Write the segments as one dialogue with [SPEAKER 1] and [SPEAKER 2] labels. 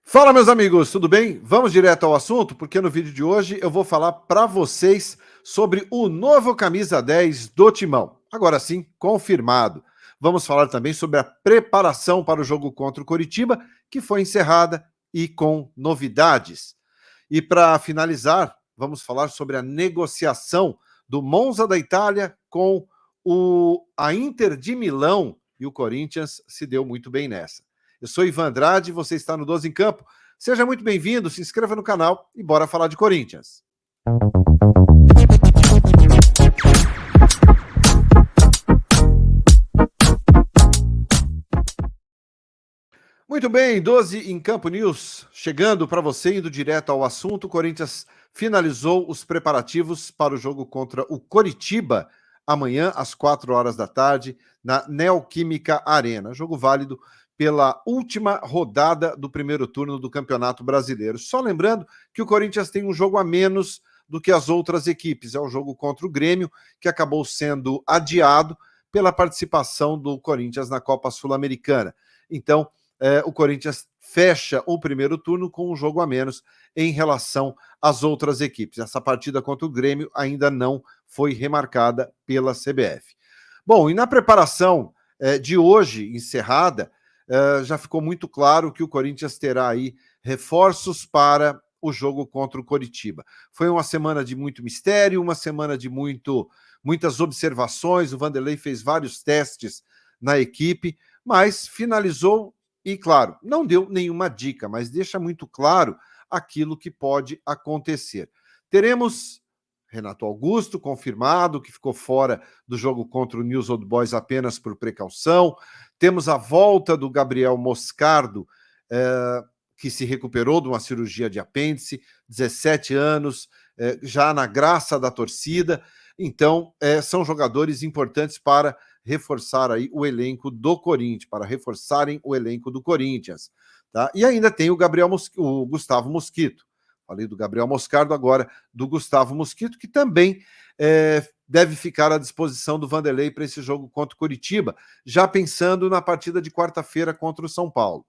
[SPEAKER 1] Fala, meus amigos, tudo bem? Vamos direto ao assunto, porque no vídeo de hoje eu vou falar para vocês sobre o novo camisa 10 do Timão. Agora sim, confirmado. Vamos falar também sobre a preparação para o jogo contra o Coritiba, que foi encerrada e com novidades. E para finalizar, vamos falar sobre a negociação do Monza da Itália com a Inter de Milão, e o Corinthians se deu muito bem nessa. Eu sou Ivan Andrade, você está no 12 em Campo. Seja muito bem-vindo, se inscreva no canal e bora falar de Corinthians. Muito bem, 12 em Campo News, chegando para você, indo direto ao assunto. O Corinthians finalizou os preparativos para o jogo contra o Coritiba, amanhã às 4 horas da tarde, na Neoquímica Arena. Jogo válido pela última rodada do primeiro turno do Campeonato Brasileiro. Só lembrando que o Corinthians tem um jogo a menos do que as outras equipes. É o jogo contra o Grêmio, que acabou sendo adiado pela participação do Corinthians na Copa Sul-Americana. Então, o Corinthians fecha o primeiro turno com um jogo a menos em relação às outras equipes. Essa partida contra o Grêmio ainda não foi remarcada pela CBF. Bom, e na preparação de hoje, encerrada, já ficou muito claro que o Corinthians terá aí reforços para o jogo contra o Coritiba. Foi uma semana de muito mistério, uma semana de muitas observações. O Vanderlei fez vários testes na equipe, mas finalizou e, claro, não deu nenhuma dica, mas deixa muito claro aquilo que pode acontecer. Teremos Renato Augusto, confirmado, que ficou fora do jogo contra o News Old Boys apenas por precaução. Temos a volta do Gabriel Moscardo, que se recuperou de uma cirurgia de apêndice, 17 anos, já na graça da torcida. Então, são jogadores importantes para reforçar aí o elenco do Corinthians, para reforçarem o elenco do Corinthians. Tá? E ainda tem o Gustavo Mosquito. Falei do Gabriel Moscardo, agora do Gustavo Mosquito, que também deve ficar à disposição do Vanderlei para esse jogo contra o Coritiba, já pensando na partida de quarta-feira contra o São Paulo.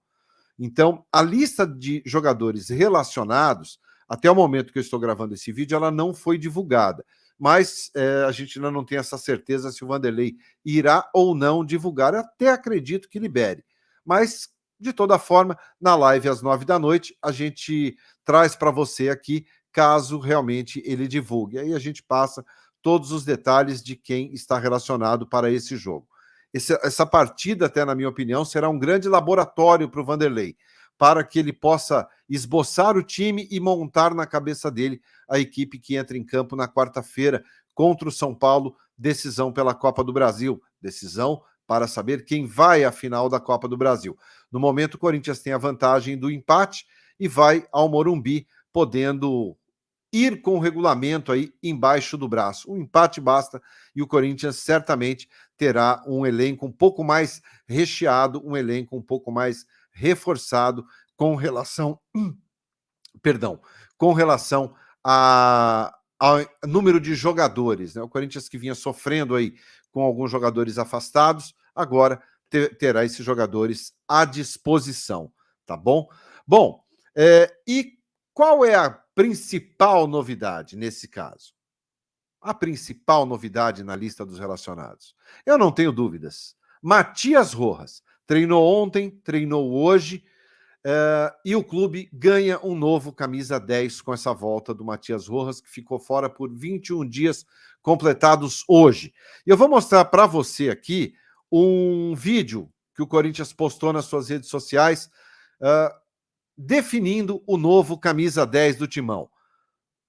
[SPEAKER 1] Então, a lista de jogadores relacionados, até o momento que eu estou gravando esse vídeo, ela não foi divulgada. Mas a gente ainda não tem essa certeza se o Vanderlei irá ou não divulgar. Eu até acredito que libere. Mas, de toda forma, na live às 9 da noite, a gente traz para você aqui, caso realmente ele divulgue. Aí a gente passa todos os detalhes de quem está relacionado para esse jogo. Essa partida, até na minha opinião, será um grande laboratório para o Vanderlei, para que ele possa esboçar o time e montar na cabeça dele a equipe que entra em campo na quarta-feira contra o São Paulo, decisão pela Copa do Brasil, decisão para saber quem vai à final da Copa do Brasil. No momento, o Corinthians tem a vantagem do empate e vai ao Morumbi, podendo ir com o regulamento aí embaixo do braço. Um empate basta e o Corinthians certamente terá um elenco um pouco mais recheado, um elenco um pouco mais reforçado com relação, com relação ao número de jogadores, né? O Corinthians, que vinha sofrendo aí com alguns jogadores afastados, agora terá esses jogadores à disposição, tá bom? Bom, e qual é a principal novidade nesse caso? A principal novidade na lista dos relacionados? Eu não tenho dúvidas. Matias Rojas treinou ontem, treinou hoje, e o clube ganha um novo camisa 10 com essa volta do Matias Rojas, que ficou fora por 21 dias completados hoje. E eu vou mostrar para você aqui um vídeo que o Corinthians postou nas suas redes sociais, definindo o novo camisa 10 do Timão.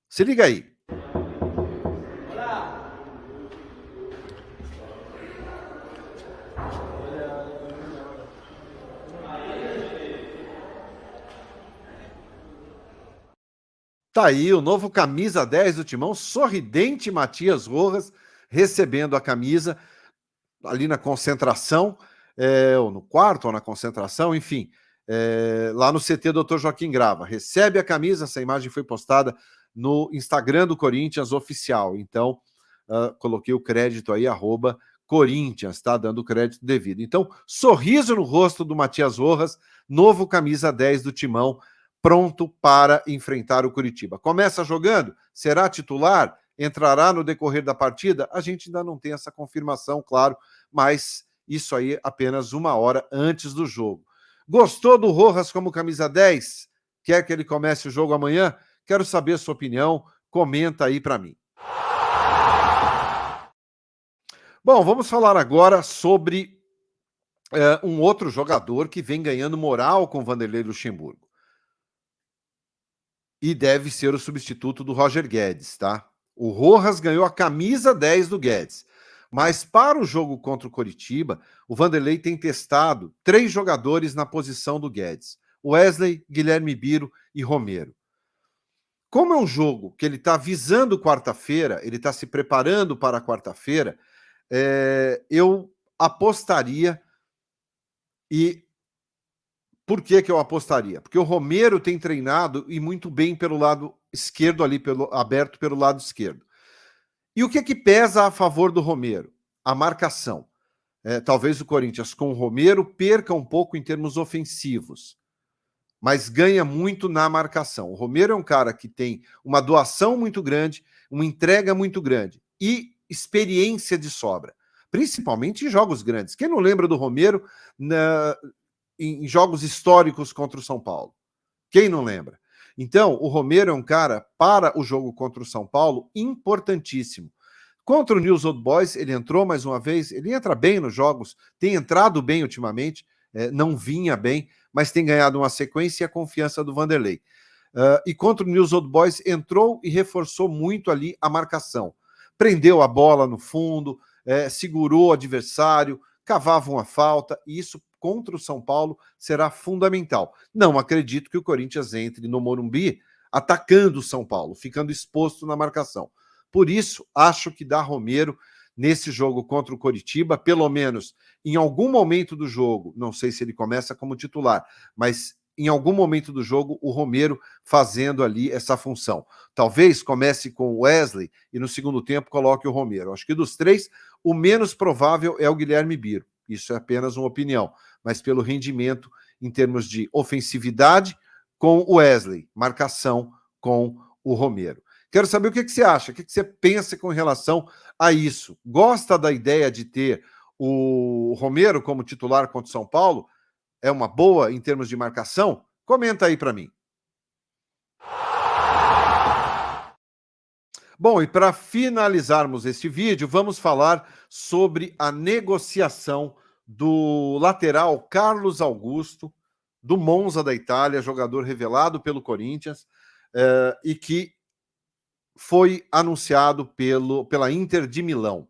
[SPEAKER 1] Se liga aí. Tá aí o novo camisa 10 do Timão, sorridente Matias Rojas, recebendo a camisa ali na concentração, ou no quarto, ou na concentração, enfim, lá no CT Dr. Joaquim Grava. Recebe a camisa, essa imagem foi postada no Instagram do Corinthians oficial. Então, coloquei o crédito aí, @Corinthians, tá? Dando o crédito devido. Então, sorriso no rosto do Matias Rojas, novo camisa 10 do Timão, pronto para enfrentar o Coritiba. Começa jogando? Será titular? Entrará no decorrer da partida? A gente ainda não tem essa confirmação, claro, mas isso aí apenas 1 hora antes do jogo. Gostou do Rojas como camisa 10? Quer que ele comece o jogo amanhã? Quero saber a sua opinião. Comenta aí para mim. Bom, vamos falar agora sobre um outro jogador que vem ganhando moral com o Vanderlei Luxemburgo. E deve ser o substituto do Roger Guedes, tá? O Rojas ganhou a camisa 10 do Guedes. Mas para o jogo contra o Coritiba, o Vanderlei tem testado 3 jogadores na posição do Guedes: Wesley, Guilherme Biro e Romero. Como é um jogo que ele está visando quarta-feira, ele está se preparando para a quarta-feira, eu apostaria. E por que eu apostaria? Porque o Romero tem treinado e muito bem pelo lado esquerdo ali, aberto pelo lado esquerdo. E o que pesa a favor do Romero? A marcação. Talvez o Corinthians com o Romero perca um pouco em termos ofensivos, mas ganha muito na marcação. O Romero é um cara que tem uma doação muito grande, uma entrega muito grande e experiência de sobra, principalmente em jogos grandes. Quem não lembra do Romero em jogos históricos contra o São Paulo? Quem não lembra? Então, o Romero é um cara, para o jogo contra o São Paulo, importantíssimo. Contra o News Old Boys, ele entrou mais uma vez, ele entra bem nos jogos, tem entrado bem ultimamente, não vinha bem, mas tem ganhado uma sequência e a confiança do Vanderlei. E contra o News Old Boys, entrou e reforçou muito ali a marcação. Prendeu a bola no fundo, segurou o adversário, cavava uma falta, e isso contra o São Paulo será fundamental. Não acredito que o Corinthians entre no Morumbi atacando o São Paulo, ficando exposto na marcação. Por isso, acho que dá Romero nesse jogo contra o Coritiba, pelo menos em algum momento do jogo, não sei se ele começa como titular, mas em algum momento do jogo, o Romero fazendo ali essa função. Talvez comece com o Wesley e no segundo tempo coloque o Romero. Acho que dos 3, o menos provável é o Guilherme Biro. Isso é apenas uma opinião, mas pelo rendimento em termos de ofensividade com o Wesley, marcação com o Romero. Quero saber o que você acha, o que você pensa com relação a isso. Gosta da ideia de ter o Romero como titular contra o São Paulo? É uma boa em termos de marcação? Comenta aí para mim. Bom, e para finalizarmos este vídeo, vamos falar sobre a negociação do lateral Carlos Augusto, do Monza da Itália, jogador revelado pelo Corinthians, e que foi anunciado pela Inter de Milão.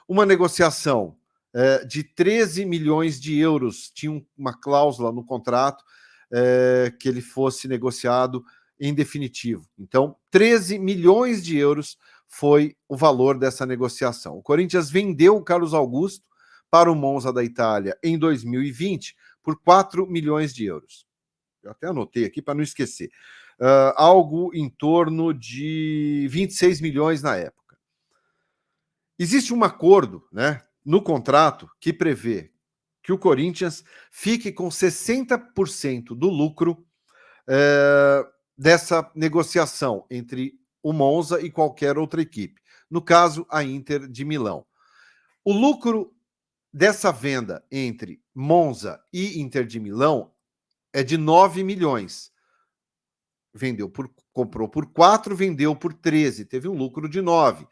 [SPEAKER 1] Uma negociação de 13 milhões de euros. Tinha uma cláusula no contrato que ele fosse negociado em definitivo. Então, 13 milhões de euros foi o valor dessa negociação. O Corinthians vendeu o Carlos Augusto para o Monza da Itália em 2020 por 4 milhões de euros. Eu até anotei aqui para não esquecer. Algo em torno de 26 milhões na época. Existe um acordo, né, no contrato que prevê que o Corinthians fique com 60% do lucro dessa negociação entre o Monza e qualquer outra equipe. No caso, a Inter de Milão. O lucro dessa venda entre Monza e Inter de Milão é de 9 milhões. Comprou por 4, vendeu por 13, teve um lucro de 9.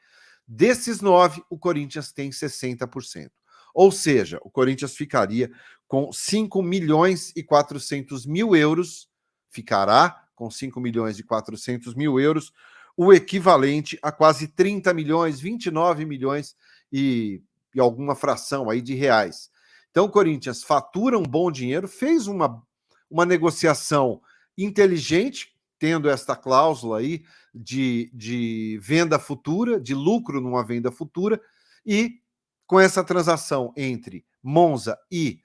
[SPEAKER 1] Desses 9, o Corinthians tem 60%. Ou seja, o Corinthians ficaria com 5 milhões e 400 mil euros, ficará com 5 milhões e 400 mil euros, o equivalente a quase 30 milhões, 29 milhões e alguma fração aí de reais. Então o Corinthians fatura um bom dinheiro, fez uma negociação inteligente, tendo esta cláusula aí de venda futura, de lucro numa venda futura, e com essa transação entre Monza e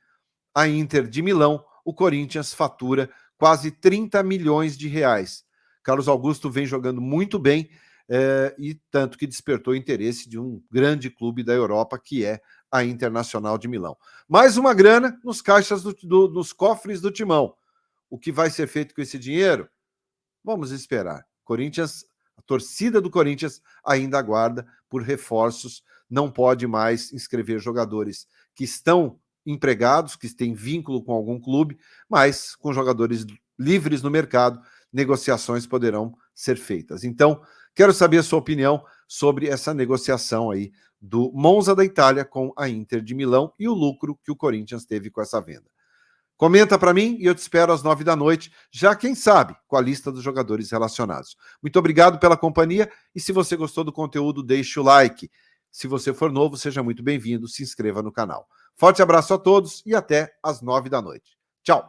[SPEAKER 1] a Inter de Milão, o Corinthians fatura quase 30 milhões de reais. Carlos Augusto vem jogando muito bem, e tanto que despertou o interesse de um grande clube da Europa, que é a Internacional de Milão. Mais uma grana nos caixas nos cofres do Timão. O que vai ser feito com esse dinheiro? Vamos esperar. Corinthians, a torcida do Corinthians ainda aguarda por reforços, não pode mais inscrever jogadores que estão empregados, que têm vínculo com algum clube, mas com jogadores livres no mercado, negociações poderão ser feitas. Então, quero saber a sua opinião sobre essa negociação aí do Monza da Itália com a Inter de Milão e o lucro que o Corinthians teve com essa venda. Comenta para mim e eu te espero às 9 da noite, já quem sabe, com a lista dos jogadores relacionados. Muito obrigado pela companhia e se você gostou do conteúdo, deixe o like. Se você for novo, seja muito bem-vindo, se inscreva no canal. Forte abraço a todos e até às 9 da noite.